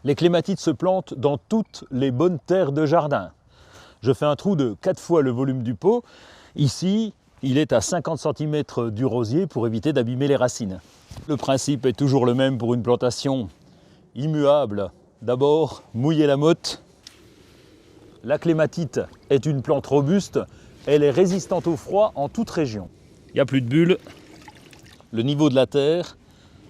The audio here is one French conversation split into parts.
Les clématites se plantent dans toutes les bonnes terres de jardin. Je fais un trou de 4 fois le volume du pot. Ici, il est à 50 cm du rosier pour éviter d'abîmer les racines. Le principe est toujours le même pour une plantation immuable. D'abord, mouiller la motte. La clématite est une plante robuste. Elle est résistante au froid en toute région. Il n'y a plus de bulles. Le niveau de la terre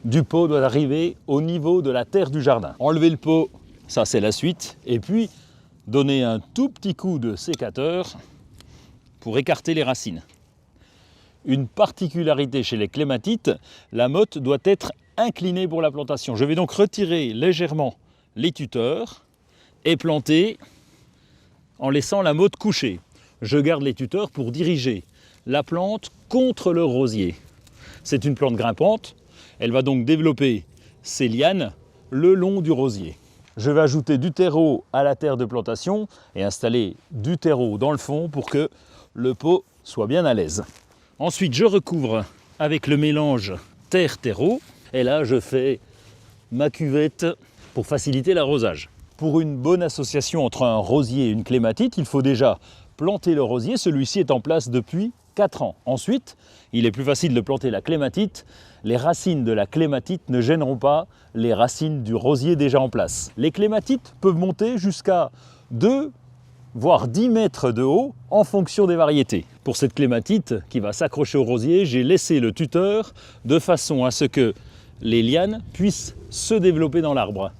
du pot doit arriver au niveau de la terre du jardin. Enlever le pot, ça c'est la suite. Et puis, donner un tout petit coup de sécateur pour écarter les racines. Une particularité chez les clématites, la motte doit être inclinée pour la plantation. Je vais donc retirer légèrement les tuteurs et planter en laissant la motte coucher. Je garde les tuteurs pour diriger la plante contre le rosier. C'est une plante grimpante, elle va donc développer ses lianes le long du rosier. Je vais ajouter du terreau à la terre de plantation et installer du terreau dans le fond pour que le pot soit bien à l'aise. Ensuite, je recouvre avec le mélange terre-terreau et là, je fais ma cuvette pour faciliter l'arrosage. Pour une bonne association entre un rosier et une clématite, il faut déjà planter le rosier. Celui-ci est en place depuis 4 ans. Ensuite, il est plus facile de planter la clématite. Les racines de la clématite ne gêneront pas les racines du rosier déjà en place. Les clématites peuvent monter jusqu'à 2 voire 10 mètres de haut en fonction des variétés. Pour cette clématite qui va s'accrocher au rosier, j'ai laissé le tuteur de façon à ce que les lianes puissent se développer dans l'arbre.